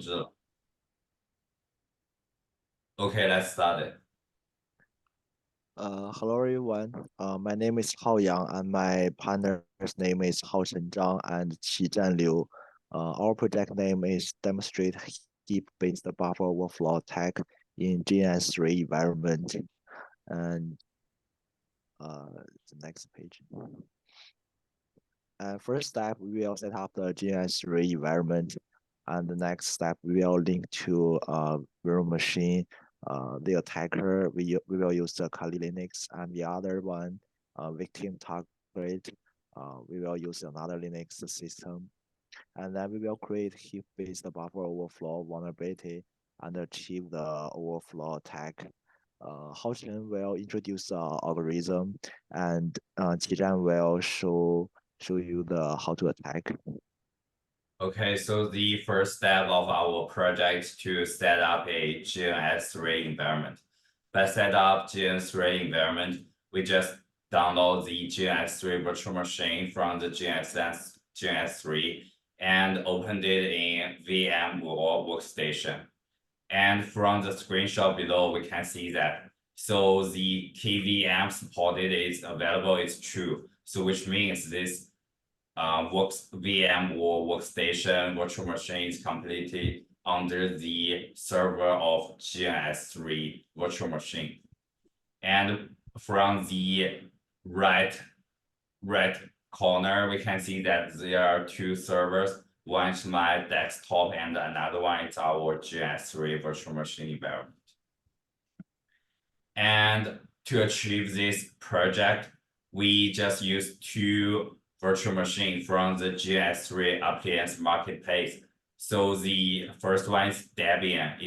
制了。Okay, let's start it. Hello everyone. My name is Hao Yang and my partner's name is Hao Shen Zhang and Qizhan Liu. Our project name is Demonstrate Heap-based Buffer Overflow Attack in gns3 environment. And the next page. First step, we will set up the gns3 environment. And the next step, we will link to virtual machine. The attacker, we will use the Kali Linux, and the other one, victim target, we will use another Linux system. And then we will create heap-based buffer overflow vulnerability and achieve the overflow attack. Hao Chen will introduce the algorithm, and Qizhan will show you the how to attack. Okay, so the first step of our project is to set up a gns3 environment. By set up gns3 environment, we just download the gns3 virtual machine from the gns3 and opened it in VMware workstation. And from the screenshot below, we can see that so the KVM supported is available is true. So which means this VM or workstation virtual machine is completely under the server of gns3 virtual machine. And from the right corner, we can see that there are two servers. One is my desktop and another one is our gns3 virtual machine environment. And to achieve this project, we just use two virtual machine from the gns3 appliance marketplace. So the first one is Debian,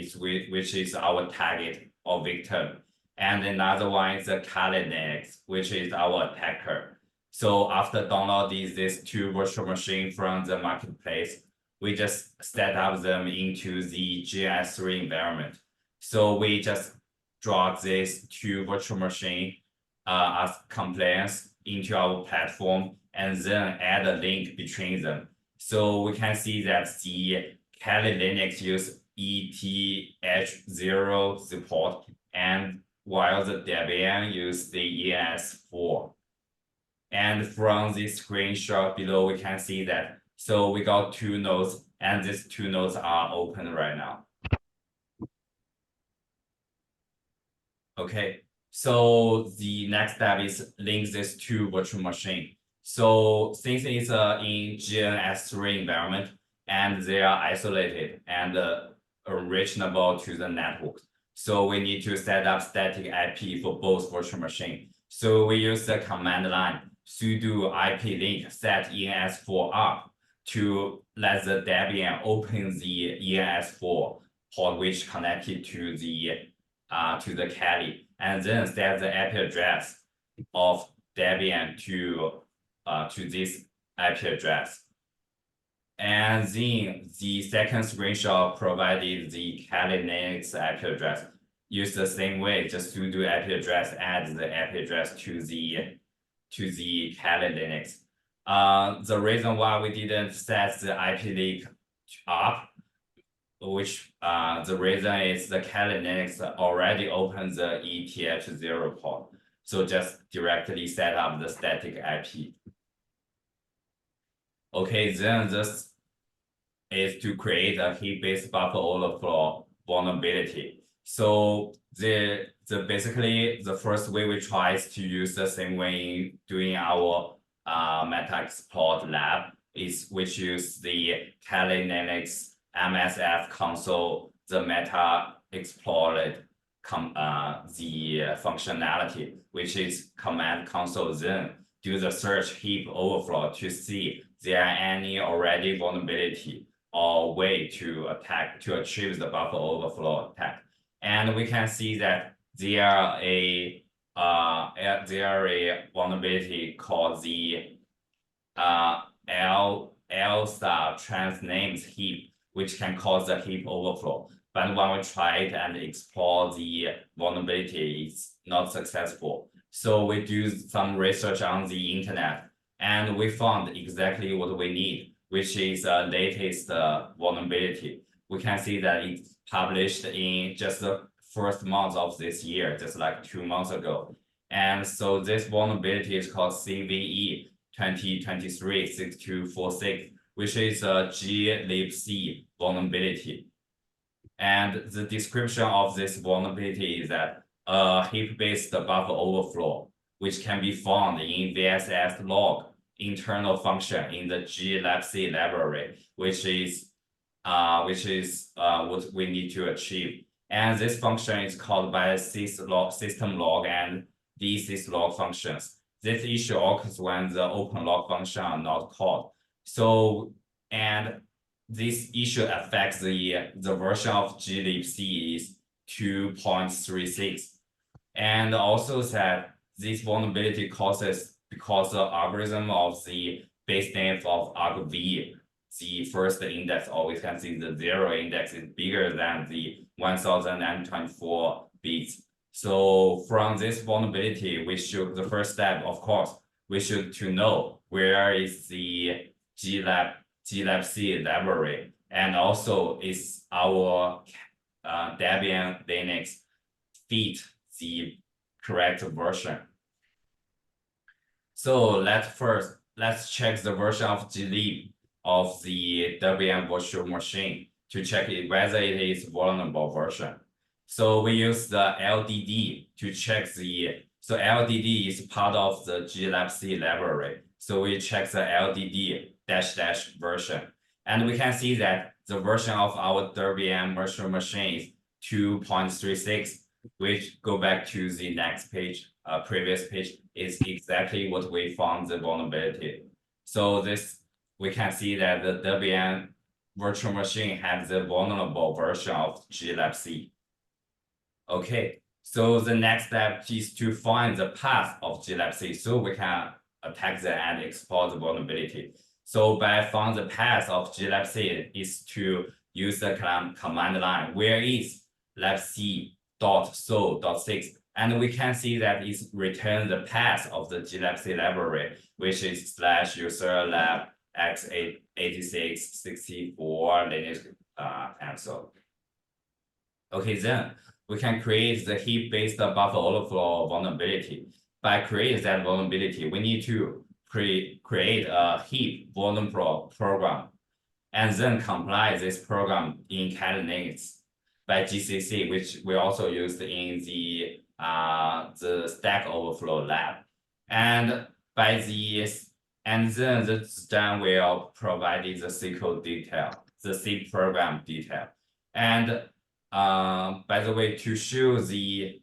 which is our target or victim. And another one is the Kali Linux, which is our attacker. So after downloading these two virtual machines from the marketplace, we just set up them into the gns3 environment. So we just drag these two virtual machines as compliance into our platform and then add a link between them. So we can see that the Kali Linux use ETH0 support, and while the Debian use the ES4. And from this screenshot below, we can see that so we got two nodes, and these two nodes are open right now. Okay, so the next step is link this to virtual machine. So since it's in gns3 environment and they are isolated and unreachable to the network, so we need to set up static IP for both virtual machine. So we use the command line sudo IP link set ENS4 up to let the Debian open the ENS4 port which connected to the Kali, and then set the IP address of Debian to this IP address. And then the second screenshot provided the Kali Linux IP address. Use the same way, just sudo IP address, add the IP address to the Kali Linux. The reason why we didn't set the IP link up, which the reason is the Kali Linux already opens the ETH0 port. So just directly set up the static IP. Okay, then this is to create a heap-based buffer overflow vulnerability. So basically the first way we try is to use the same way doing our meta exploit lab is which use the Kali Linux MSF console, the meta exploited the functionality, which is command console, then do the search heap overflow to see there are any already vulnerability or way to achieve the buffer overflow attack. And we can see that there are a vulnerability called the L-star trans names heap, which can cause the heap overflow. But when we try it and explore the vulnerability, it's not successful. So we do some research on the internet, and we found exactly what we need, which is the latest vulnerability. we can see that it's published in just the first month of this year, just like 2 months ago. And so this vulnerability is called CVE 2023-6246, which is a glibc vulnerability. And the description of this vulnerability is that a heap-based buffer overflow, which can be found in VSS log internal function in the glibc library, which is what we need to achieve. And this function is called by system log and dsyslog functions. This issue occurs when the open log function are not called. So, and this issue affects the version of glibc is 2.36. And also that this vulnerability causes because the algorithm of the base length of argv, the first index, or we can see the 0 index is bigger than the 1024 bits. So from this vulnerability, we should, the first step, of course, we should to know where is the glibc library, and also is our Debian Linux fit the correct version. So let's check the version of glib of the Debian virtual machine to check whether it is vulnerable version. So we use the LDD to check so LDD is part of the glibc library. So we check the LDD -- version. And we can see that the version of our Debian virtual machine is 2.36, which go back to the next page, previous page, is exactly what we found the vulnerability. So this, we can see that the Debian virtual machine has the vulnerable version of glibc. Okay, so the next step is to find the path of glibc so we can attack the and exploit the vulnerability. So by find the path of glibc is to use the command line, where is libc.so.6, and we can see that it's return the path of the glibc library, which is /user lab x8664 Linux and so. Okay, then we can create the heap-based buffer overflow vulnerability. By creating that vulnerability, we need to create a heap vulnerable program, and then compile this program in Linux by GCC, which we also used in the Stack Overflow lab. And by this, and then this done will provide the SQL detail, the C program detail. And by the way, to show the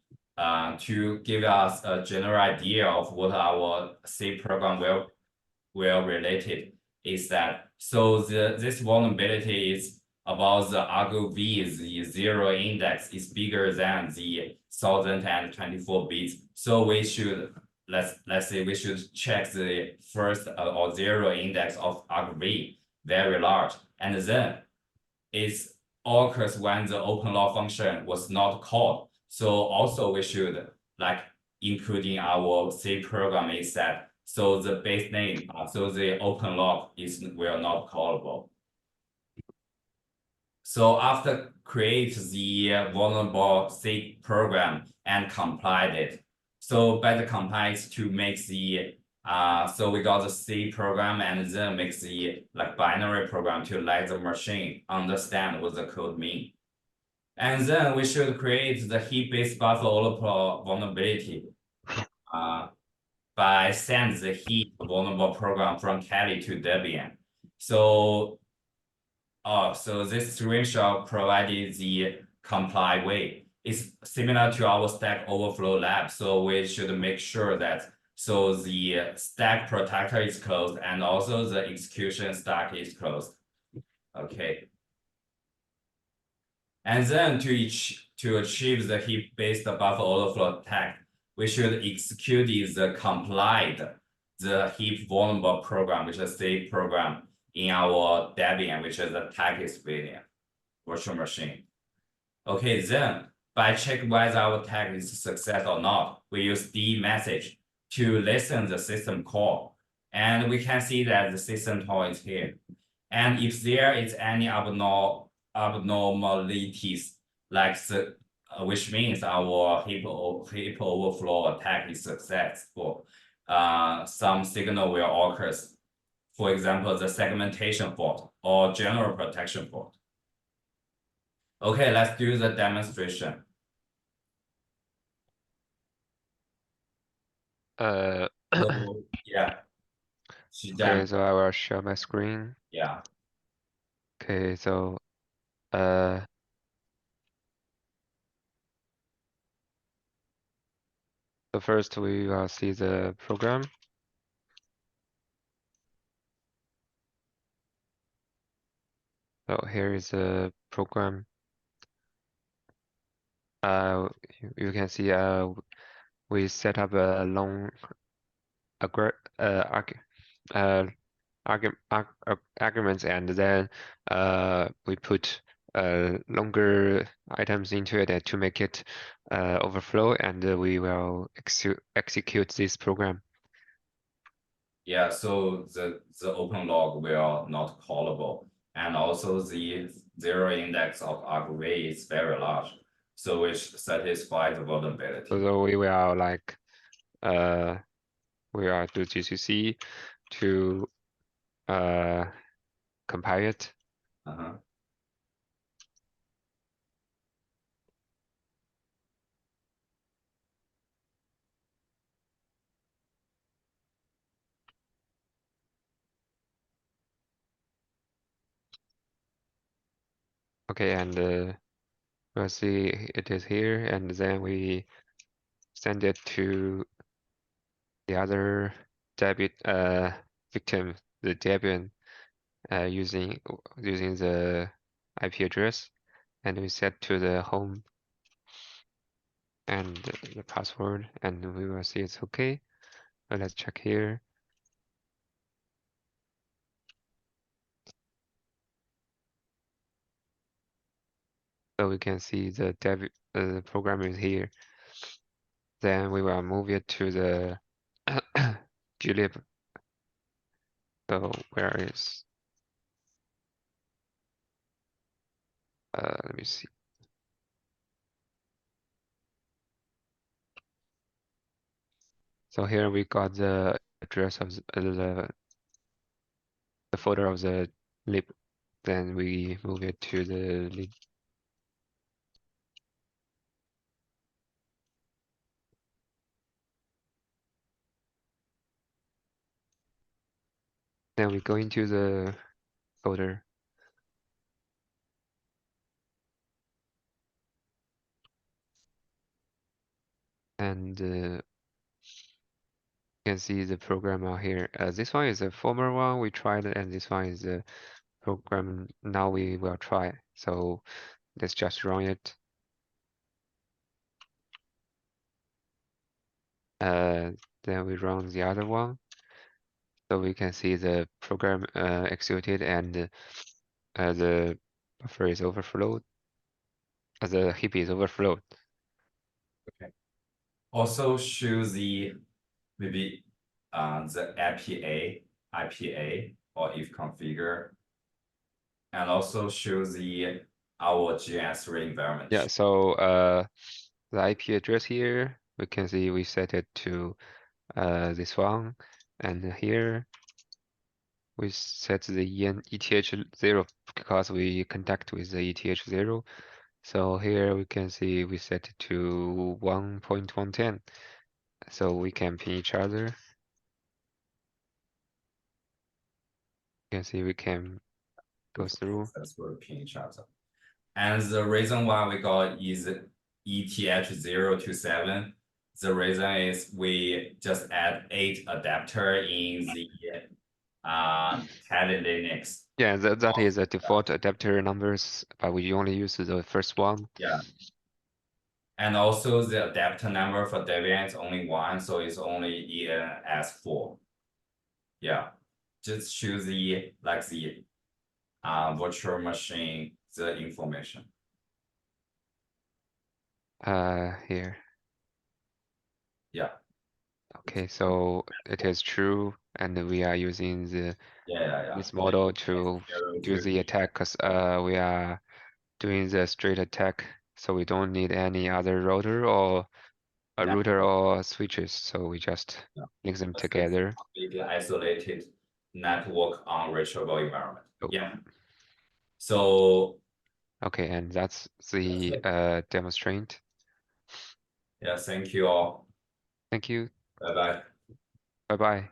to give us a general idea of what our C program will related is that, so this vulnerability is about the argv, the 0 index is bigger than the 1024 bits. So we should, let's say we should check the first or 0 index of argv very large, and then it's occurs when the open log function was not called. So also we should like including our C program is that, so the base name, so the open log will not callable. So after create the vulnerable C program and compile it. So by the compile to make the so we got the C program and then make the like binary program to let the machine understand what the code mean. And then we should create the heap-based buffer overflow vulnerability by send the heap vulnerable program from Kali to Debian. So so this screenshot provided the comply way. It's similar to our Stack Overflow lab. So we should make sure that so the stack protector is closed and also the execution stack is closed. Okay. And then to achieve the heap-based buffer overflow attack, we should execute the complied the heap vulnerable program, which is C program in our Debian, which is a tag experience virtual machine. Okay, then by check whether our tag is a success or not, we use D message to listen the system call. And we can see that the system call is here. And if there is any abnormal abnormalities, like which means our heap overflow attack is successful. Some signal will occur. For example, the segmentation fault or general protection fault. Okay, let's do the demonstration. So yeah, Okay, so I will share my screen. yeah. Okay, so uh so first we will see the program. So here is the program. You can see we set up a long agre arg arguments, and then we put longer items into it to make it overflow, and we will execute this program. Yeah, so the open log will not callable, and also the zero index of argv is very large, so which satisfies the vulnerability. So we will like we will do GCC to compile it. Okay, and we'll see it is here, and then we send it to the other victim, the Debian, using the IP address, and we set to the home and the password, and we will see it's okay. So let's check here. So we can see the program is here. Then we will move it to the glib. So where is let me see. So here we got the address of the folder of the lib. Then we move it to the lib. Then we go into the folder. And you can see the program out here. This one is a former one we tried, and this one is the program now we will try. So let's just run it. Then we run the other one. So we can see the program executed, and the buffer is overflowed. The heap is overflowed. Okay. Also show the maybe the IPA or if configure, and also show the our gns3 environment. Yeah, so the IP address here, we can see we set it to this one, and here we set the ETH0 because we contact with the ETH0. So here we can see we set it to 1.110, so we can ping each other. You can see we can go through. That's where we ping each other. And the reason why we got is ETH027. The reason is we just add 8 adapter in the Kali Linux. Yeah, that is a default adapter numbers, but we only use the first one. Yeah. And also the adapter number for Debian is only 1, so it's only ENS4. Yeah. Just choose the like the virtual machine, the information. Here. Yeah. Okay, so it is true, and we are using the this model to do the attack, because we are doing the straight attack, so we don't need any other router or a Yeah. router or switches, so we just Yeah. link them That's together. completely isolated network on reachable environment. Oh. Yeah. So Okay, and that's the it. demonstrate. Yeah, thank you all. Thank you. Bye bye. Bye bye.